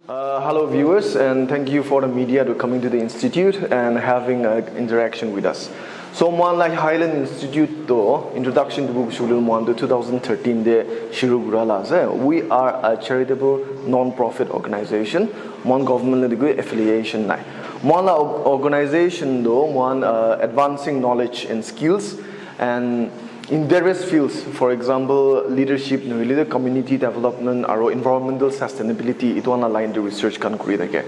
Hello viewers, and thank you for the media to coming to the institute and having an interaction with us. So one like Highland Institute to introduction to book shulul mon 2013 de shiru gurala ase. We are a charitable non-profit organization. Mon government degree affiliation nai. Mon organization do one advancing knowledge and skills and in various fields, for example, leadership, community development, or environmental sustainability, it one aligned the research can create again.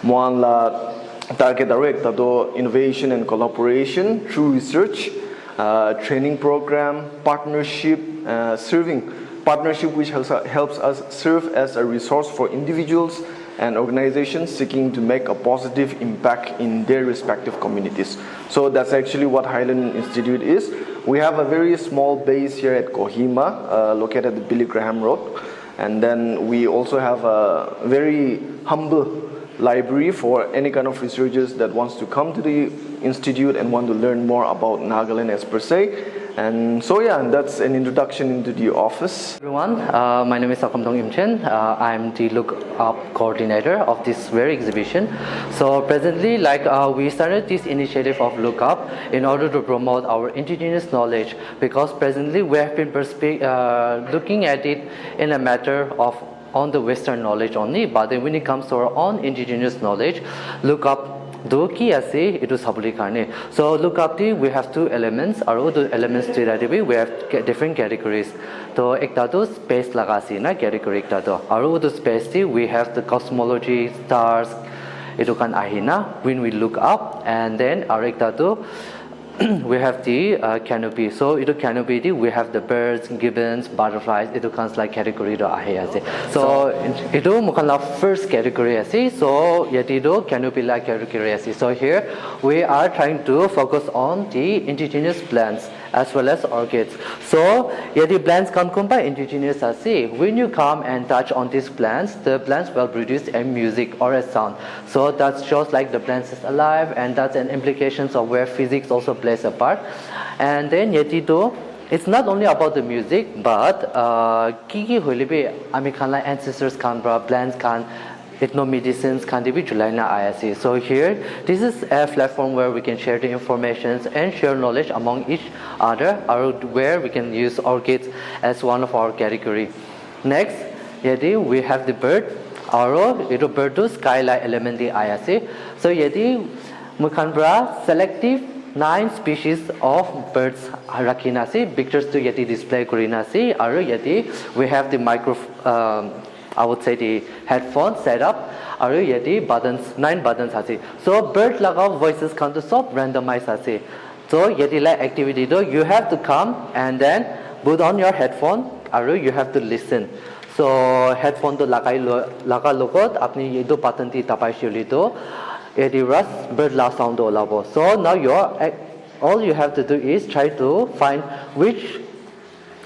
One la target direct innovation and collaboration through research, training program, partnership, partnership which helps us serve as a resource for individuals and organizations seeking to make a positive impact in their respective communities. So that's actually what Highland Institute is. We have a very small base here at Kohima, located at the Billy Graham Road. And then we also have a very humble library for any kind of researchers that wants to come to the institute and want to learn more about Nagaland as per se. And so yeah, that's an introduction into the office. Everyone, my name is Sakamdong Imchen. I'm the Look Up coordinator of this very exhibition. So presently, we started this initiative of Look Up in order to promote our indigenous knowledge, because presently we have been looking at it in a matter of on the Western knowledge only, but then when it comes to our own indigenous knowledge, Look Up do ki ase itu sabuli karne. So look up we have two elements. Aru the elements we have different categories. So ekta to space lagasi na category ekta to. Aru the space we have the cosmology, stars. Itu kan ahina when we look up, and then aru ekta to we have the canopy. So itu canopy we have the birds, gibbons, butterflies. Itu kan like category do ahe ase. So itu mukan la first category ase. So yati do canopy la category ase. So here we are trying to focus on the indigenous plants as well as orchids. So yati plants come by indigenous ase. When you come and touch on these plants, the plants will produce a music or a sound. So that shows like the plants is alive, and that's an implications of where physics also plays a part. And then yeti do, it's not only about the music, but kiki holibe amikanla ancestors can plants can ethnomedicines can be Julaina ISC. So here, this is a platform where we can share the information and share knowledge among each other, or where we can use orchids as one of our category. Next, yeti we have the bird. Aro ito bird to skylight element the ISC. So yeti mukanbra selective 9 species of birds rakinasi pictures to yeti display kurinasi. Aro yeti we have the I would say the headphone setup. Aru yeti buttons 9 buttons ase. So bird laga voices can to stop randomize ase. So yeti like activity do you have to come and then put on your headphone. Aru you have to listen. So headphone to laga logot apni yedo button ti tapai shuli to yeti ras bird la sound do labo. So now all you have to do is try to find which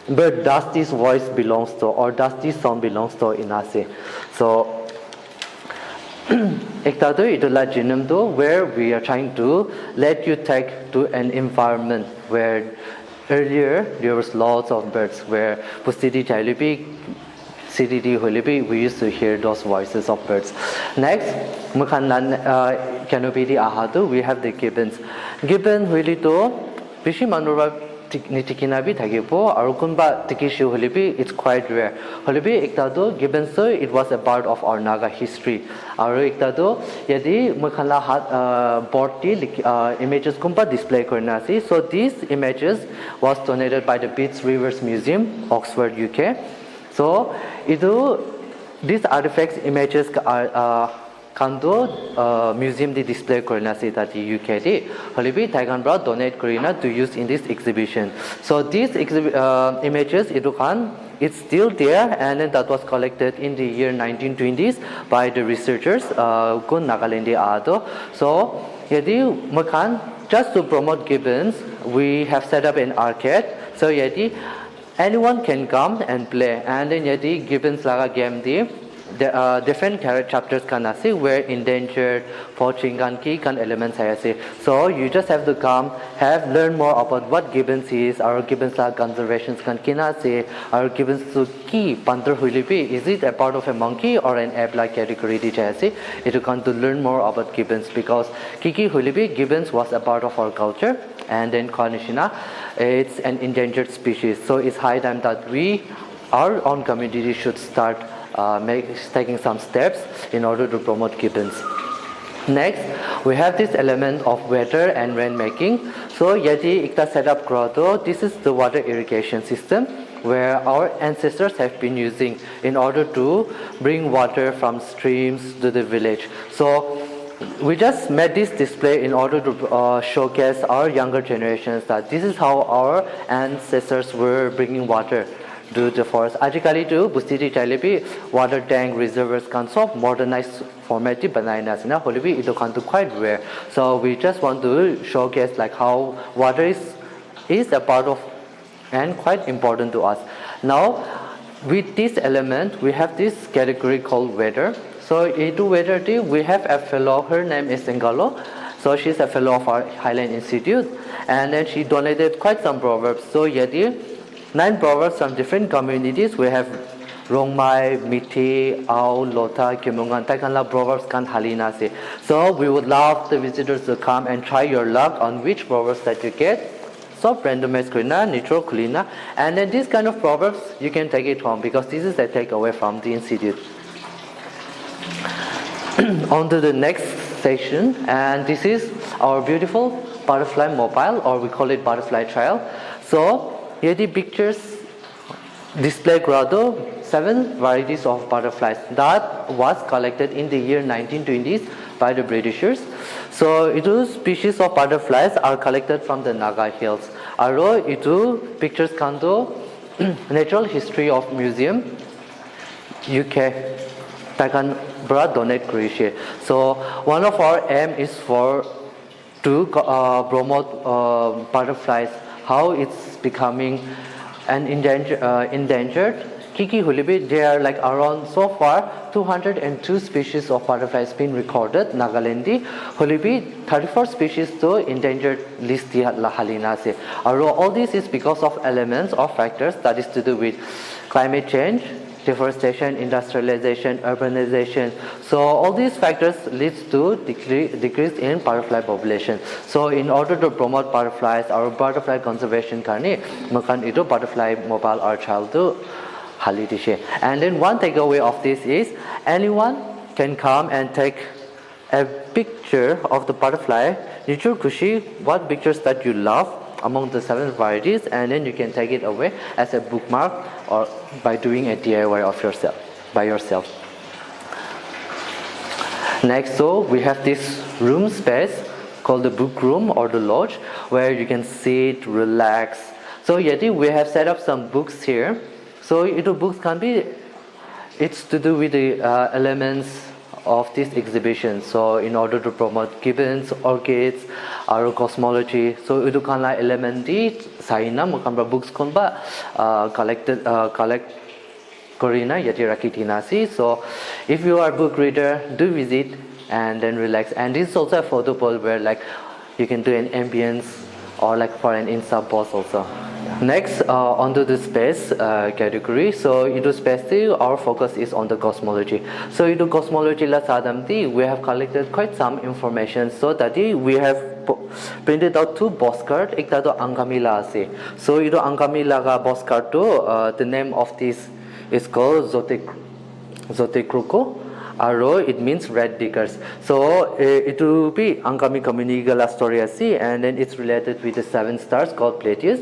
bird does this voice belongs to, or does this sound belongs to in ase. So ekta to itola genome to where we are trying to let you take to an environment where earlier there was lots of birds where Pustiti Tailupi CDD Holibi, we used to hear those voices of birds. Next, canopy ahadu, we have the gibbons. Gibbon hulito pishi manura nitikinabi thagipo arukunba tikishu holibi, it's quite rare. Holibi iktado gibbons, so it was a part of our Naga history. Aru iktado yadi mukhala board images kumpa display kornasi. So these images was donated by the Beats Rivers Museum, Oxford, UK. So these artifacts images are Kando museum di display korina si tati UK di holibi Taigan bra donate korina to use in this exhibition. So these images it's still there, and then that was collected in the year 1920s by the researchers kun Nagaland ado. So yadi makan just to promote gibbons, we have set up an arcade. So yadi anyone can come and play, and then yadi gibbons laga game di different chapters can see where endangered, poaching and key can elements say. So you just have to come, learn more about what gibbons is, our gibbons conservations can say, our gibbons to key panther hulipi, is it a part of a monkey or an ape-like category? It can to learn more about gibbons because kiki hulipi gibbons was a part of our culture, and then Konishina, it's an endangered species. So it's high time that we, our own community, should start taking some steps in order to promote gibbons. Next, we have this element of weather and rain making. So yeti ikta setup grotto, this is the water irrigation system where our ancestors have been using in order to bring water from streams to the village. So we just made this display in order to showcase our younger generations that this is how our ancestors were bringing water to the forest. Ajikali too, Bustiti Chalipi, water tank reservoirs can solve modernized formative bananas. Holibi it can quite rare. So we just want to showcase like how water is a part of and quite important to us. Now with this element we have this category called weather. So into weather we have a fellow, her name is Sengalo. So she's a fellow of our Highland Institute, and then she donated quite some proverbs. So yeti 9 proverbs from different communities. We have Rongmai, Miti, Ao, Lota, Kimungan, Taikanla proverbs kan halina se. So we would love the visitors to come and try your luck on which proverbs that you get. So randomized kulina, nitro kulina, and then this kind of proverbs you can take it home because this is a takeaway from the institute. On to the next section, and this is our beautiful butterfly mobile, or we call it butterfly trail. So here the pictures display grotto 7 varieties of butterflies that was collected in the year 1920s by the Britishers. So those species of butterflies are collected from the Naga Hills. Aro itu pictures kanto Natural History of Museum UK takan bra donate Croatia. So one of our aim is to promote butterflies, how it's becoming an endangered. Kiki hulibi, there are like around so far 202 species of butterflies been recorded. Nagalandi hulibi 34 species to endangered list la halina se. All this is because of elements or factors that is to do with climate change, deforestation, industrialization, urbanization. So all these factors leads to decrease in butterfly population. So in order to promote butterflies, our butterfly conservation karni makan itu butterfly mobile our child to halidishe. And then one takeaway of this is anyone can come and take a picture of the butterfly. Nichur kushi, what pictures that you love among the 7 varieties, and then you can take it away as a bookmark or by doing a DIY of yourself by yourself. Next, so we have this room space called the book room or the lodge where you can sit, relax. So yeti we have set up some books here. So books can be, it's to do with the elements of this exhibition. So in order to promote gibbons, orchids, our cosmology, so itu kan la element di saina mukamba books kon ba collect korina yati rakitinasi. So if you are a book reader, do visit and then relax. And this is also a photo poll where like you can do an ambience or like for an Insta post also. Next, onto the space category. So into space, our focus is on the cosmology. So into cosmology la sadamti, we have collected quite some information. So that we have printed out 2 postcards. Ekta to Angamila ase. So into Angamila ga postcard to the name of this is called Zotekruko. Aro, it means red diggers. So it will be Angami community la story ase, and then it's related with the 7 stars called Plateaus.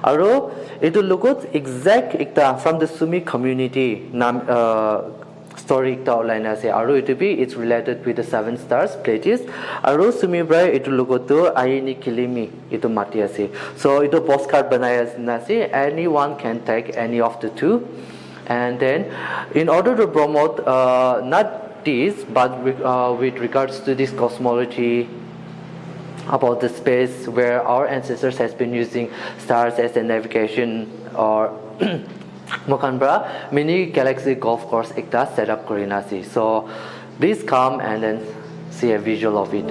Aro, it will look at exact ikta from the Sumi community story ikta outline ase. Aro, it will be it's related with the 7 stars Plateaus. Aro Sumi brai it will look at to Ayini Kilimi itu mati ase. So it will postcard banaya nase. Anyone can take any of the 2. And then, in order to promote not this, but with regards to this cosmology about the space where our ancestors has been using stars as a navigation or Mokanbra mini galaxy golf course ekta set up korina ase. So please come and then see a visual of it.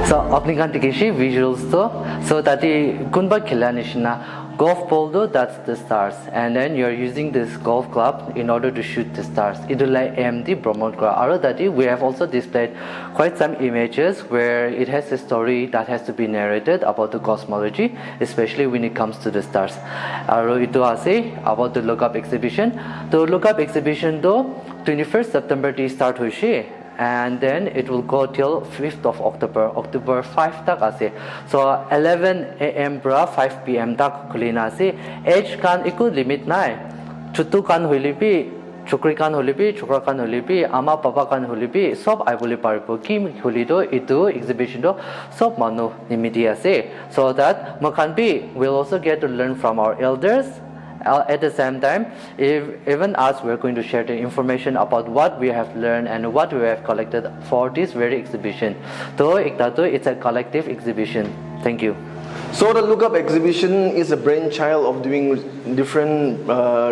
So opening kantikishi visuals to so that the kunba khilanishna golf ball do that's the stars, and then you're using this golf club in order to shoot the stars. Idulai AMD Brahmon Kra. Aro that we have also displayed quite some images where it has a story that has to be narrated about the cosmology, especially when it comes to the stars. Aro ito ase about the lookup exhibition. The lookup exhibition do 21st September to start hoishi. And then it will go till 5th of October 5 tak ase. So 11 a.m. bra 5 p.m. tak khulina ase. Age kan iku limit nai. Chutu kan hulipi, chukri kan hulipi, chukra kan hulipi, ama papa kan hulipi, sob ai boli paribo ki hulido itu exhibition do sob manu nimiti ase. So that makanbi will also get to learn from our elders. At the same time, even us, we're going to share the information about what we have learned and what we have collected for this very exhibition. So, it's a collective exhibition. Thank you. So the Lookup exhibition is a brainchild of doing different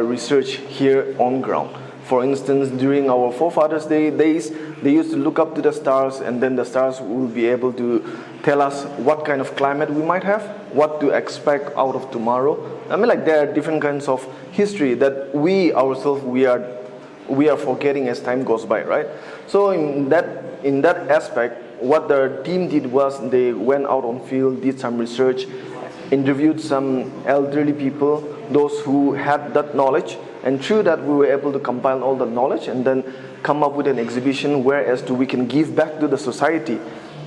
research here on ground. For instance, during our forefathers' days, they used to look up to the stars, and then the stars will be able to tell us what kind of climate we might have, what to expect out of tomorrow. I mean, like there are different kinds of history that we ourselves we are forgetting as time goes by, right? So in that aspect, what the team did was they went out on field, did some research, interviewed some elderly people, those who had that knowledge, and through that we were able to compile all the knowledge and then come up with an exhibition whereas we can give back to the society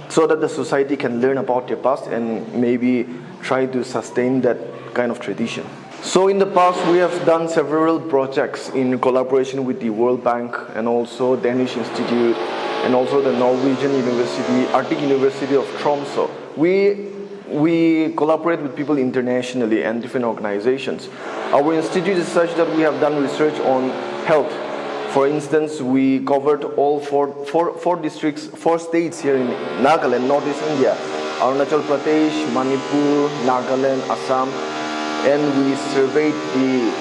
so that the society can learn about their past and maybe try to sustain that kind of tradition. So in the past we have done several projects in collaboration with the World Bank and also Danish Institute and also the Norwegian University, Arctic University of Tromsø. We collaborate with people internationally and different organizations. Our institute is such that we have done research on health. For instance, we covered all four states here in Nagaland, Northeast India, Arunachal Pradesh, Manipur, Nagaland, Assam, and we surveyed the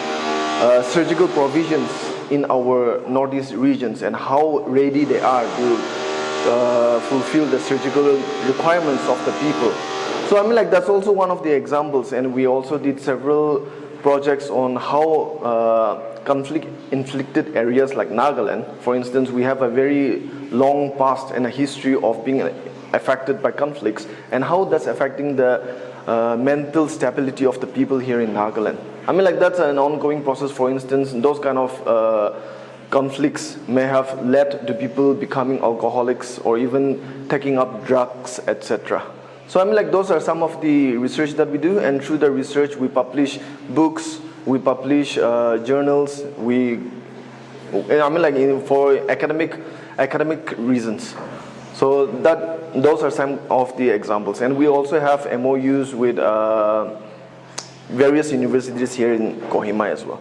surgical provisions in our Northeast regions and how ready they are to fulfill the surgical requirements of the people. So I mean, like that's also one of the examples, and we also did several projects on how conflict-inflicted areas like Nagaland, for instance, we have a very long past and a history of being affected by conflicts, and how that's affecting the mental stability of the people here in Nagaland. I mean, like that's an ongoing process. For instance, those kind of conflicts may have led to people becoming alcoholics or even taking up drugs, etc. So I mean, like those are some of the research that we do, and through the research we publish books, we publish journals. I mean, like for academic reasons. So those are some of the examples, and we also have MOUs with various universities here in Kohima as well.